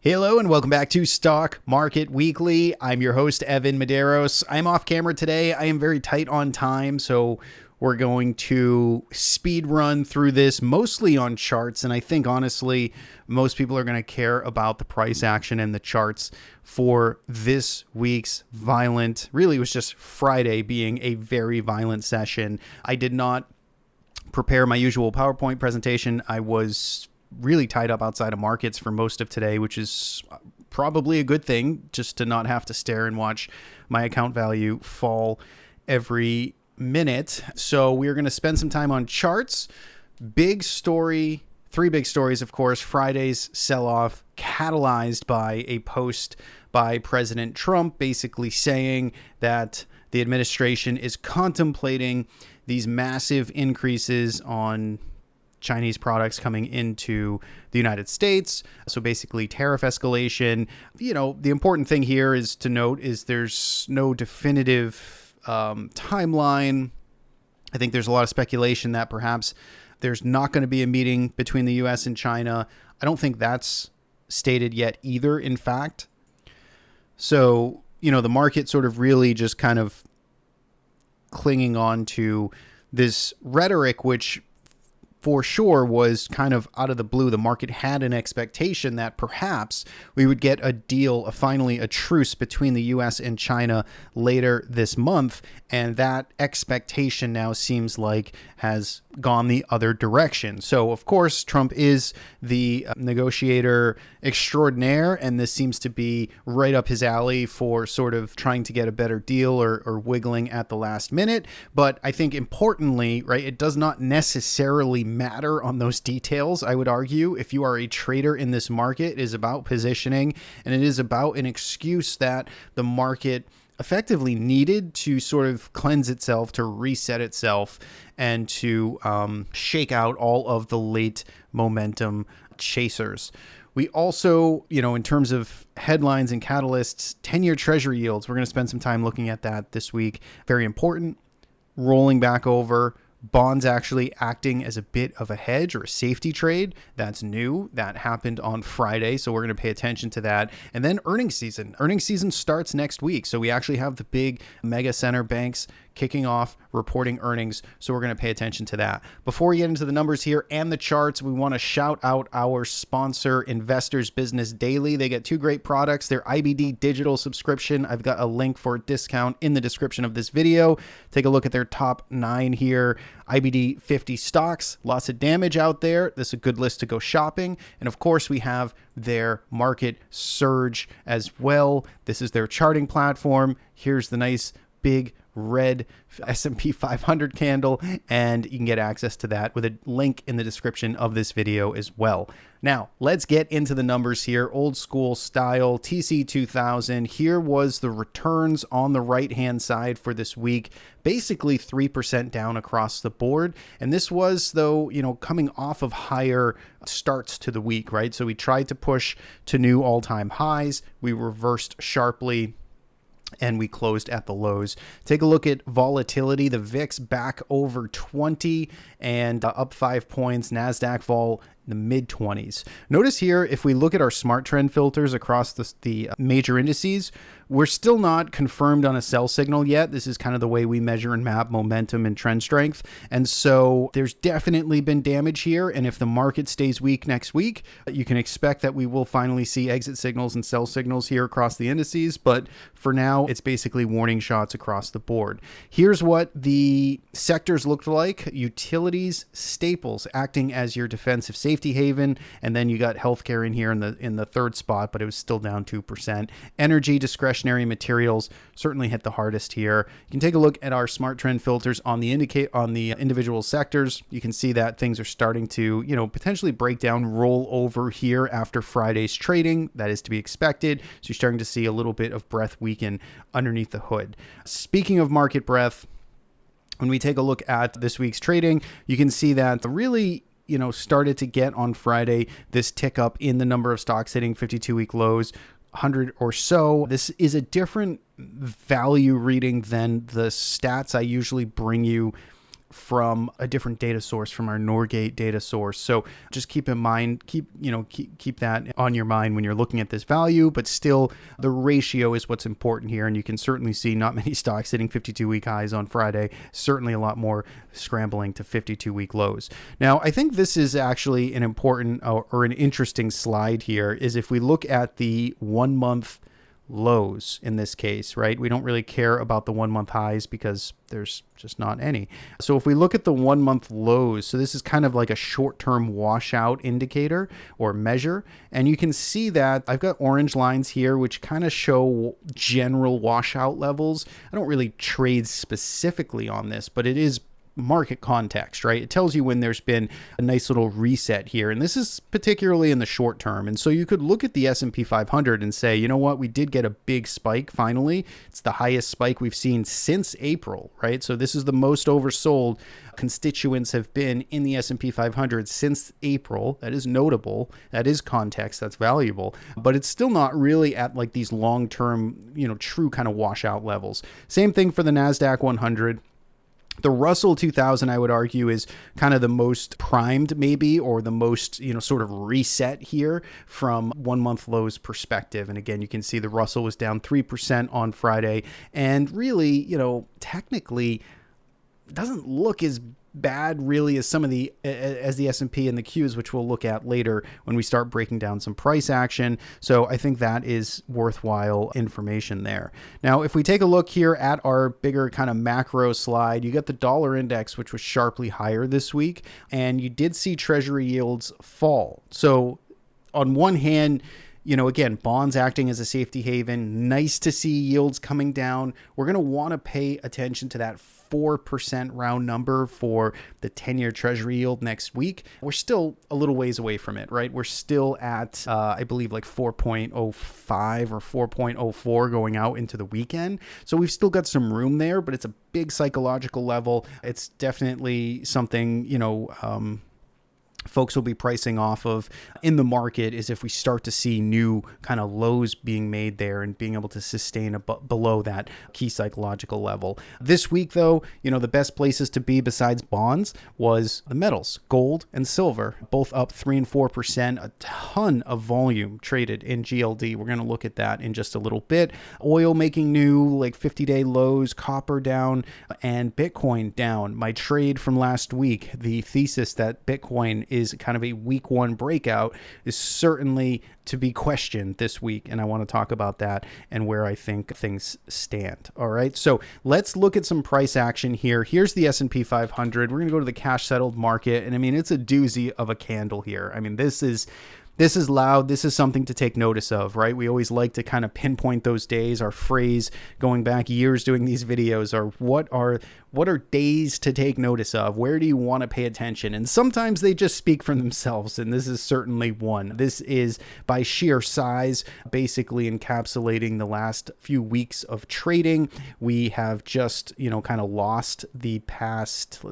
Hello and welcome back to Stock Market Weekly. I'm your host, Evan Medeiros. I'm off camera today. I am very tight on time, so we're going to speed run through this mostly on charts. And I think, honestly, most people are going to care about the price action and the charts for this week's really, it was just Friday being a very violent session. I did not prepare my usual PowerPoint presentation. I was really tied up outside of markets for most of today, which is probably a good thing, just to not have to stare and watch my account value fall every minute. So we're going to spend some time on charts. Big story, three big stories, of course. Friday's sell-off catalyzed by a post by President Trump, basically saying that the administration is contemplating these massive increases on Chinese products coming into the United States. So basically tariff escalation. You know, the important thing here is to note is there's no definitive timeline. I think there's a lot of speculation that perhaps there's not going to be a meeting between the US and China. I don't think that's stated yet either, in fact. So, you know, the market sort of really just kind of clinging on to this rhetoric, which for sure was kind of out of the blue. The market had an expectation that perhaps we would get a deal, finally a truce between the US and China later this month. And that expectation now seems like has gone the other direction. So, of course, Trump is the negotiator extraordinaire, and this seems to be right up his alley for sort of trying to get a better deal or wiggling at the last minute. But I think importantly, right, it does not necessarily matter on those details. I would argue if you are a trader in this market, it is about positioning, and it is about an excuse that the market effectively needed to sort of cleanse itself, to reset itself, and to shake out all of the late momentum chasers. We also, you know, in terms of headlines and catalysts, 10-year treasury yields, we're going to spend some time looking at that this week. Very important. Rolling back over. Bonds actually acting as a bit of a hedge or a safety trade. That's new. That happened on Friday, so we're going to pay attention to that. And then earnings season. Earnings season starts next week, so we actually have the big mega center banks kicking off reporting earnings, so we're going to pay attention to that. Before we get into the numbers here and the charts, we want to shout out our sponsor, Investors Business Daily. They get two great products. Their IBD digital subscription. I've got a link for a discount in the description of this video. Take a look at their top 9 here. IBD 50 stocks, lots of damage out there. This is a good list to go shopping. And of course, we have their market surge as well. This is their charting platform. Here's the nice big red S&P 500 candle, and you can get access to that with a link in the description of this video as well. Now, let's get into the numbers here. Old school style, TC 2000. Here was the returns on the right-hand side for this week, basically 3% down across the board. And this was, though, you know, coming off of higher starts to the week, right? So we tried to push to new all-time highs. We reversed sharply, and we closed at the lows. Take a look at volatility. The VIX back over 20 and up 5 points. Nasdaq vol in the mid 20s. Notice here, if we look at our smart trend filters across the major indices, we're still not confirmed on a sell signal yet. This is kind of the way we measure and map momentum and trend strength. And so there's definitely been damage here. And if the market stays weak next week, you can expect that we will finally see exit signals and sell signals here across the indices. But for now, it's basically warning shots across the board. Here's what the sectors looked like. Utilities, staples acting as your defensive safety haven. And then you got healthcare in here in the third spot, but it was still down 2%. Energy, discretionary materials certainly hit the hardest here. You can take a look at our smart trend filters on the individual sectors. You can see that things are starting to, you know, potentially break down, roll over here after Friday's trading. That is to be expected. So you're starting to see a little bit of breath weaken underneath the hood. Speaking of market breath, when we take a look at this week's trading, you can see that the really, you know, started to get on Friday this tick up in the number of stocks hitting 52-week lows. 100 or so. This is a different value reading than the stats I usually bring you from a different data source, from our Norgate data source. So just keep in mind, keep that on your mind when you're looking at this value, but still the ratio is what's important here. And you can certainly see not many stocks hitting 52-week highs on Friday, certainly a lot more scrambling to 52-week lows. Now, I think this is actually an important or an interesting slide here, is if we look at the 1 month lows in this case, right? We don't really care about the 1 month highs because there's just not any. So if we look at the 1 month lows, so this is kind of like a short-term washout indicator or measure. And you can see that I've got orange lines here, which kind of show general washout levels. I don't really trade specifically on this, but it is market context, right? It tells you when there's been a nice little reset here. And this is particularly in the short term. And so you could look at the S&P 500 and say, you know what, we did get a big spike finally. It's the highest spike we've seen since April, right? So this is the most oversold constituents have been in the S&P 500 since April. That is notable. That is context. That's valuable. But it's still not really at like these long-term, true kind of washout levels. Same thing for the Nasdaq 100. The Russell 2000, I would argue, is kind of the most primed maybe, or the most, sort of reset here from 1 month lows perspective. And again, you can see the Russell was down 3% on Friday, and really, technically doesn't look as bad really as some of the S&P and the Qs, which we'll look at later when we start breaking down some price action. So I think that is worthwhile information there. Now, if we take a look here at our bigger kind of macro slide, you got the dollar index, which was sharply higher this week, and you did see treasury yields fall. So on one hand, again, bonds acting as a safety haven. Nice to see yields coming down. We're going to want to pay attention to that 4% round number for the 10-year treasury yield next week. We're still a little ways away from it, right? We're still at, I believe, like 4.05 or 4.04 going out into the weekend. So we've still got some room there, but it's a big psychological level. It's definitely something, folks will be pricing off of in the market, is if we start to see new kind of lows being made there and being able to sustain below that key psychological level. This week, though, the best places to be besides bonds was the metals, gold and silver, both up 3 and 4%, a ton of volume traded in GLD. We're going to look at that in just a little bit. Oil making new like 50-day lows, copper down, and Bitcoin down. My trade from last week, the thesis that Bitcoin is kind of a week one breakout, is certainly to be questioned this week. And I want to talk about that and where I think things stand. All right. So let's look at some price action here. Here's the S&P 500. We're going to go to the cash settled market. And I mean, it's a doozy of a candle here. I mean, this is loud. This is something to take notice of, right? We always like to kind of pinpoint those days. Our phrase going back years doing these videos are what are days to take notice of? Where do you want to pay attention? And sometimes they just speak for themselves, and this is certainly one. This is by sheer size, basically encapsulating the last few weeks of trading. We have just, kind of lost the past,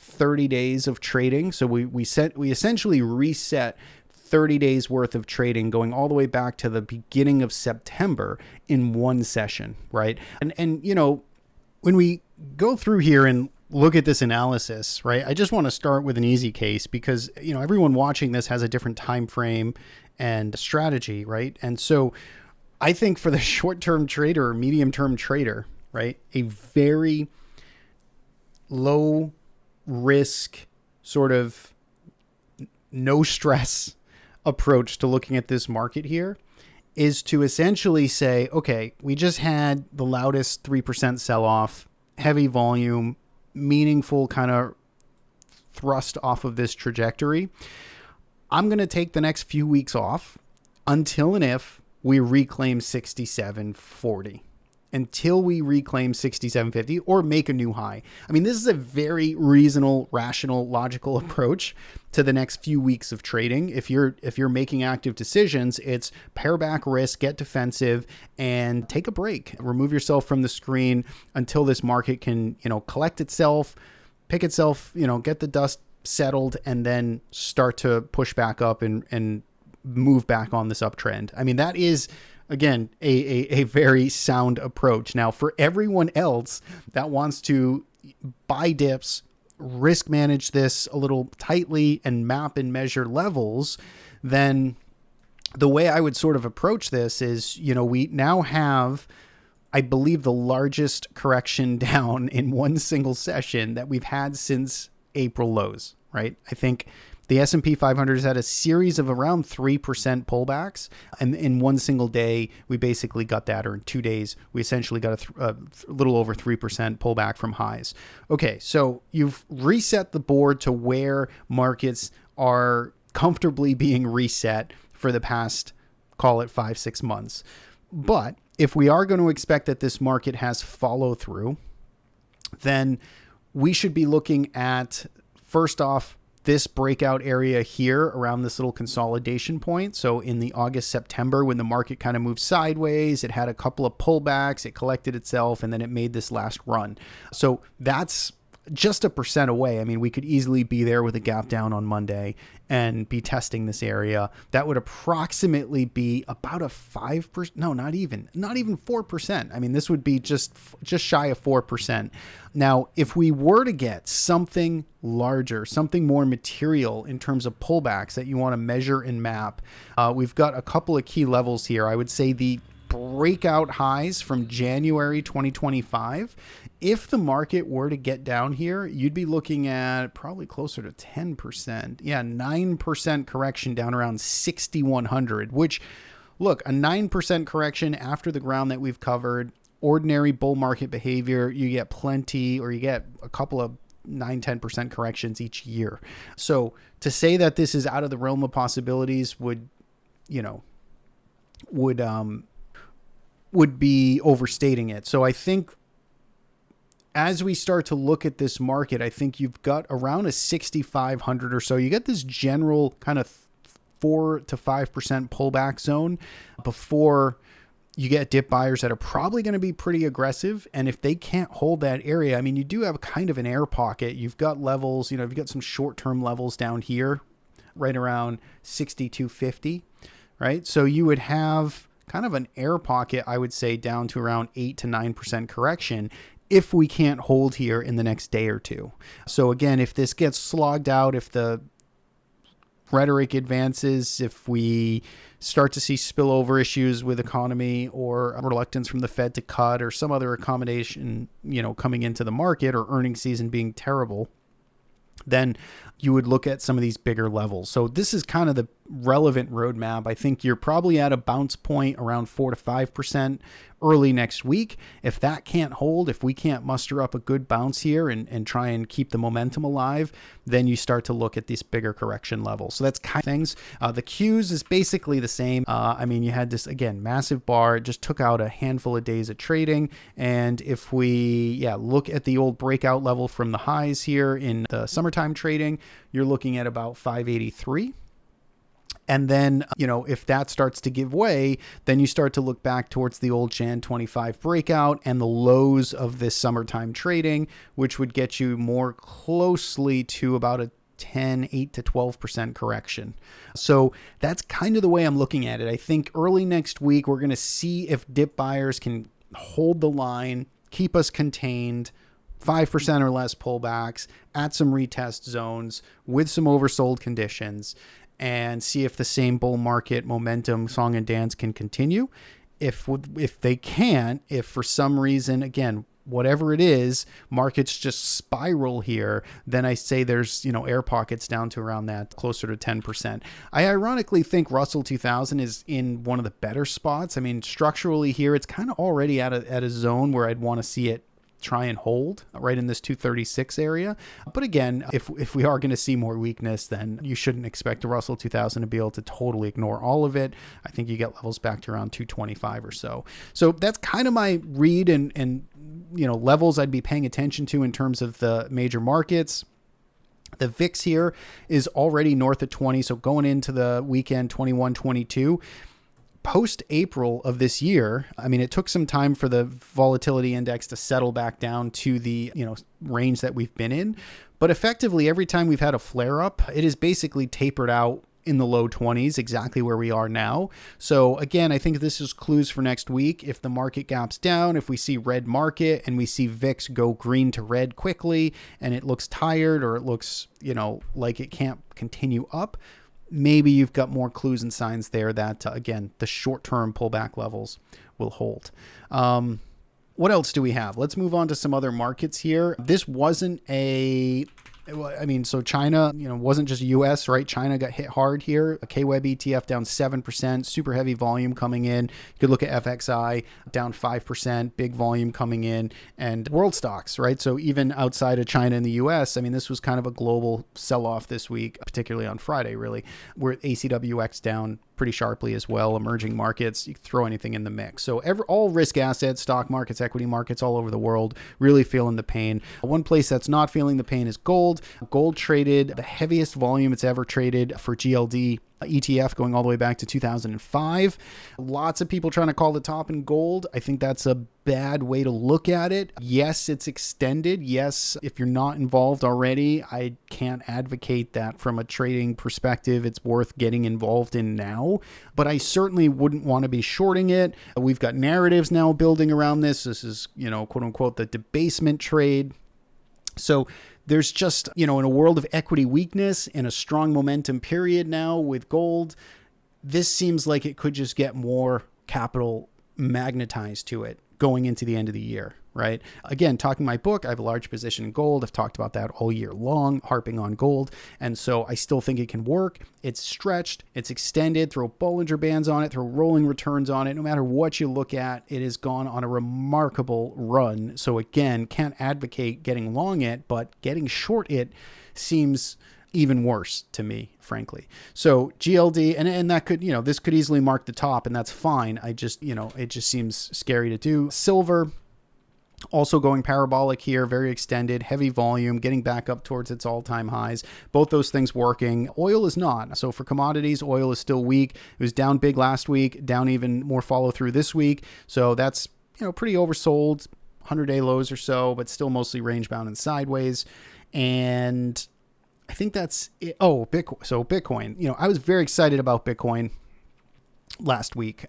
30 days of trading. So we essentially reset 30 days worth of trading going all the way back to the beginning of September in one session, right? And when we go through here and look at this analysis, right, I just want to start with an easy case because, everyone watching this has a different time frame and strategy, right? And so I think for the short-term trader or medium-term trader, right, a very low risk, sort of no stress approach to looking at this market here is to essentially say, okay, we just had the loudest 3% sell-off, heavy volume, meaningful kind of thrust off of this trajectory. I'm going to take the next few weeks off until and if we reclaim 67.40. Until we reclaim 67.50 or make a new high. I mean, this is a very reasonable, rational, logical approach to the next few weeks of trading. If you're making active decisions, it's pare back risk, get defensive, and take a break. Remove yourself from the screen until this market can, collect itself, pick itself, get the dust settled, and then start to push back up and move back on this uptrend. I mean, that is, again, a very sound approach. Now, for everyone else that wants to buy dips, risk manage this a little tightly, and map and measure levels, then the way I would sort of approach this is, we now have, I believe, the largest correction down in one single session that we've had since April lows, right? I think the S&P 500 has had a series of around 3% pullbacks. And in one single day, we basically got that, or in 2 days, we essentially got a little over 3% pullback from highs. Okay, so you've reset the board to where markets are comfortably being reset for the past, call it 5-6 months. But if we are going to expect that this market has follow through, then we should be looking at, first off, this breakout area here around this little consolidation point. So in the August, September, when the market kind of moved sideways, it had a couple of pullbacks, it collected itself, and then it made this last run. So that's just 1% away. I mean, we could easily be there with a gap down on Monday and be testing this area. That would approximately be about a 5%. No, not even 4%. I mean, this would be just shy of 4%. Now, if we were to get something larger, something more material in terms of pullbacks that you want to measure and map, we've got a couple of key levels here. I would say the breakout highs from January 2025. If the market were to get down here, you'd be looking at probably closer to 10%. Yeah, 9% correction down around 6,100, which, look, a 9% correction after the ground that we've covered, ordinary bull market behavior, you get plenty, or you get a couple of 9-10% corrections each year. So to say that this is out of the realm of possibilities would be overstating it. So I think as we start to look at this market, I think you've got around a 6,500 or so. You get this general kind of 4 to 5% pullback zone before you get dip buyers that are probably going to be pretty aggressive. And if they can't hold that area, I mean, you do have kind of an air pocket. You've got levels, you've got some short-term levels down here, right around 6,250, right? So you would have kind of an air pocket, I would say, down to around 8 to 9% correction if we can't hold here in the next day or two. So again, if this gets slogged out, if the rhetoric advances, if we start to see spillover issues with economy or reluctance from the Fed to cut or some other accommodation, coming into the market, or earnings season being terrible, then you would look at some of these bigger levels. So this is kind of the relevant roadmap. I think you're probably at a bounce point around 4 to 5% early next week. If that can't hold, if we can't muster up a good bounce here and try and keep the momentum alive, then you start to look at these bigger correction levels. So that's kind of things. The Qs is basically the same. I mean, you had this, again, massive bar. It just took out a handful of days of trading. And if we look at the old breakout level from the highs here in the summertime trading, you're looking at about 583. And then, if that starts to give way, then you start to look back towards the old Jan 25 breakout and the lows of this summertime trading, which would get you more closely to about a 8 to 12% correction. So that's kind of the way I'm looking at it. I think early next week, we're going to see if dip buyers can hold the line, keep us contained, 5% or less pullbacks at some retest zones with some oversold conditions, and see if the same bull market momentum, song and dance, can continue. If they can't, if for some reason, again, whatever it is, markets just spiral here, then I say there's, air pockets down to around that, closer to 10%. I ironically think Russell 2000 is in one of the better spots. I mean, structurally here, it's kind of already at a zone where I'd want to see it try and hold right in this 236 area. But again, if we are going to see more weakness, then you shouldn't expect the Russell 2000 to be able to totally ignore all of it. I think you get levels back to around 225 or so. So that's kind of my read and levels I'd be paying attention to in terms of the major markets. The VIX here is already north of 20. So going into the weekend, 21, 22. Post-April of this year, I mean, it took some time for the volatility index to settle back down to the range that we've been in. But effectively, every time we've had a flare-up, it has basically tapered out in the low 20s, exactly where we are now. So again, I think this is clues for next week. If the market gaps down, if we see red market and we see VIX go green to red quickly and it looks tired or it looks, like it can't continue up, maybe you've got more clues and signs there that, again, the short-term pullback levels will hold. What else do we have? Let's move on to some other markets here. This wasn't so China, wasn't just US, right? China got hit hard here. A KWEB ETF down 7%, super heavy volume coming in. You could look at FXI down 5%, big volume coming in, and world stocks, right? So even outside of China and the US, this was kind of a global sell-off this week, particularly on Friday, really. We're at ACWX down pretty sharply as well. Emerging markets, you throw anything in the mix. So all risk assets, stock markets, equity markets all over the world really feeling the pain. One place that's not feeling the pain is gold. Gold traded the heaviest volume it's ever traded for GLD ETF going all the way back to 2005. Lots of people trying to call the top in gold. I think that's a bad way to look at it. Yes, it's extended. Yes, if you're not involved already, I can't advocate that from a trading perspective. It's worth getting involved in now, but I certainly wouldn't want to be shorting it. We've got narratives now building around this. This is, quote unquote, the debasement trade. So there's just, in a world of equity weakness in a strong momentum period now with gold, this seems like it could just get more capital magnetized to it going into the end of the year, right? Again, talking my book, I have a large position in gold. I've talked about that all year long, harping on gold. And so I still think it can work. It's stretched, it's extended, throw Bollinger Bands on it, throw rolling returns on it. No matter what you look at, it has gone on a remarkable run. So again, can't advocate getting long it, but getting short it seems even worse to me, frankly. So GLD, and that could, this could easily mark the top, and that's fine. I just, it just seems scary to do. Silver, also going parabolic here, very extended, heavy volume, getting back up towards its all-time highs. Both those things working. Oil is not. So for commodities, oil is still weak. It was down big last week, down even more follow through this week. So that's, pretty oversold, 100-day lows or so, but still mostly range bound and sideways. And I think that's it. Oh, Bitcoin. So Bitcoin, I was very excited about Bitcoin last week.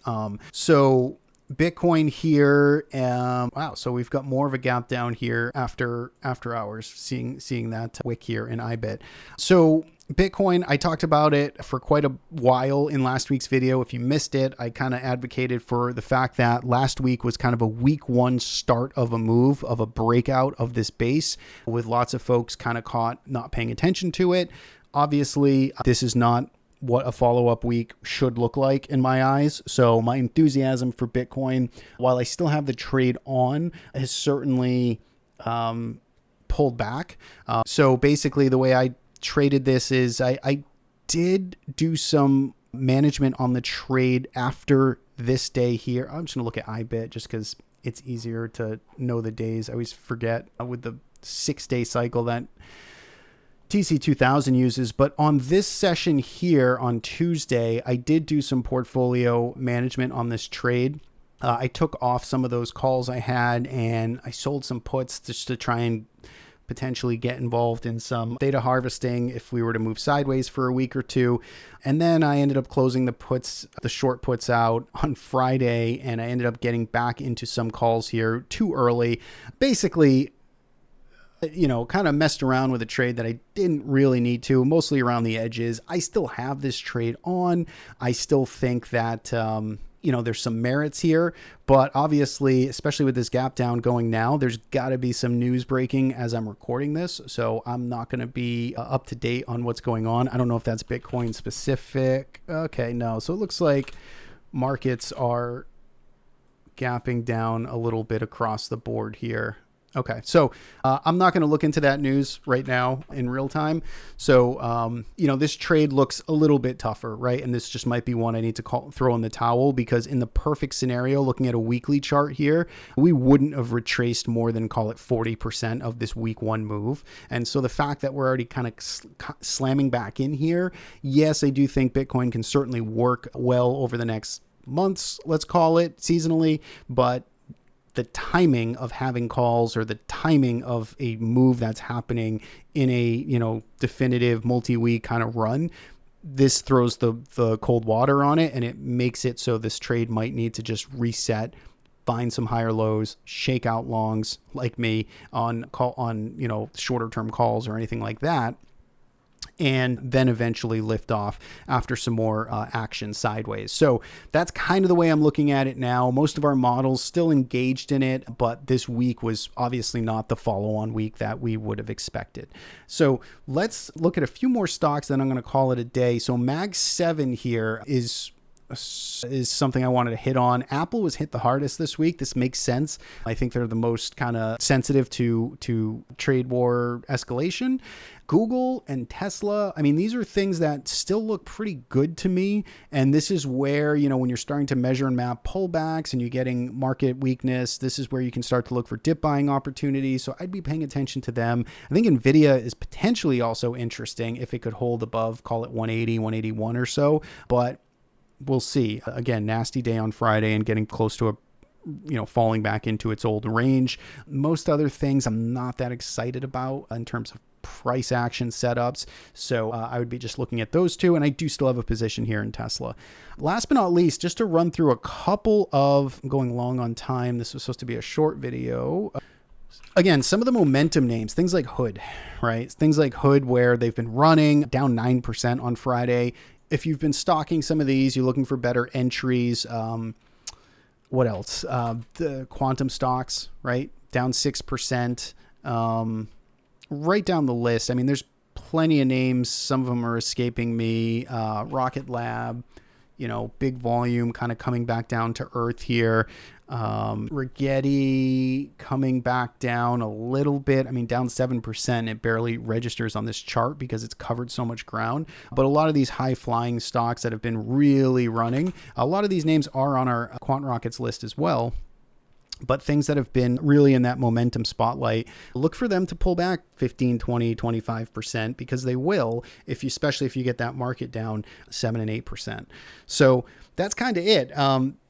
So Bitcoin here, wow. So we've got more of a gap down here after hours, seeing that wick here in IBIT. So Bitcoin, I talked about it for quite a while in last week's video. If you missed it, I kind of advocated for the fact that last week was kind of a week one start of a move, of a breakout of this base, with lots of folks kind of caught not paying attention to it. Obviously, this is not what a follow-up week should look like in my eyes. So my enthusiasm for Bitcoin, while I still have the trade on, has certainly pulled back. So basically the way I traded this is I did do some management on the trade after this day here. I'm just gonna look at IBIT just because it's easier to know the days. I always forget with the 6-day cycle that TC2000 uses, but on this session here on Tuesday, I did do some portfolio management on this trade. I took off some of those calls I had and I sold some puts just to try and potentially get involved in some data harvesting if we were to move sideways for a week or two. And then I ended up closing the short puts out on Friday, and I ended up getting back into some calls here too early. Basically, kind of messed around with a trade that I didn't really need to, mostly around the edges. I still have this trade on. I still think that, there's some merits here, but obviously, especially with this gap down going now, there's got to be some news breaking as I'm recording this. So I'm not going to be up to date on what's going on. I don't know if that's Bitcoin specific. Okay, no. So it looks like markets are gapping down a little bit across the board here. Okay, so I'm not going to look into that news right now in real time. So, this trade looks a little bit tougher, right? And this just might be one I need to throw in the towel, because in the perfect scenario, looking at a weekly chart here, we wouldn't have retraced more than, call it 40% of this week one move. And so the fact that we're already kind of slamming back in here, yes, I do think Bitcoin can certainly work well over the next months, let's call it seasonally, but the timing of having calls, or the timing of a move that's happening in a, definitive multi-week kind of run, this throws the cold water on it, and it makes it so this trade might need to just reset, find some higher lows, shake out longs like me on shorter term calls or anything like that, and then eventually lift off after some more action sideways. So that's kind of the way I'm looking at it now. Most of our models still engaged in it, but this week was obviously not the follow-on week that we would have expected. So let's look at a few more stocks, then I'm going to call it a day. So Mag 7 here is something I wanted to hit on. Apple was hit the hardest this week. This makes sense. I think they're the most kind of sensitive to trade war escalation. Google and Tesla, I mean, these are things that still look pretty good to me. And this is where, when you're starting to measure and map pullbacks and you're getting market weakness, this is where you can start to look for dip buying opportunities. So I'd be paying attention to them. I think Nvidia is potentially also interesting if it could hold above, call it 180, 181 or so. But we'll see. Again, nasty day on Friday and getting close to falling back into its old range. Most other things I'm not that excited about in terms of price action setups. So I would be just looking at those two. And I do still have a position here in Tesla. Last but not least, just to run through a couple of, I'm going long on time. This was supposed to be a short video. Again, some of the momentum names, things like Hood, right? Things like Hood where they've been running down 9% on Friday. If you've been stocking some of these, you're looking for better entries. What else? The quantum stocks, right? Down 6%. Right down the list. I mean, there's plenty of names. Some of them are escaping me. Rocket Lab, big volume kind of coming back down to earth here. Rigetti coming back down a little bit. I mean, down 7%. It barely registers on this chart because it's covered so much ground. But a lot of these high flying stocks that have been really running, a lot of these names are on our Quant Rockets list as well. But things that have been really in that momentum spotlight, look for them to pull back 15, 20, 25% because they will, especially if you get that market down 7 and 8%. So that's kind of it.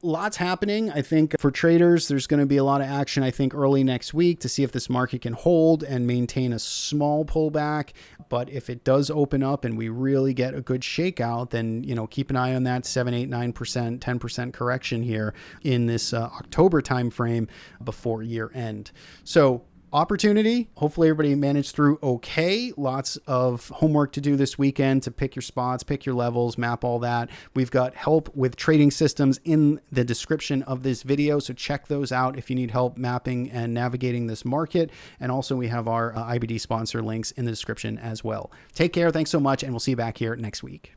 Lots happening. I think for traders, there's going to be a lot of action, I think, early next week to see if this market can hold and maintain a small pullback. But if it does open up and we really get a good shakeout, then, keep an eye on that 7, 8, 9%, 10% correction here in this October timeframe before year end. So opportunity. Hopefully everybody managed through okay. Lots of homework to do this weekend to pick your spots, pick your levels, map all that. We've got help with trading systems in the description of this video. So check those out if you need help mapping and navigating this market. And also we have our IBD sponsor links in the description as well. Take care. Thanks so much. And we'll see you back here next week.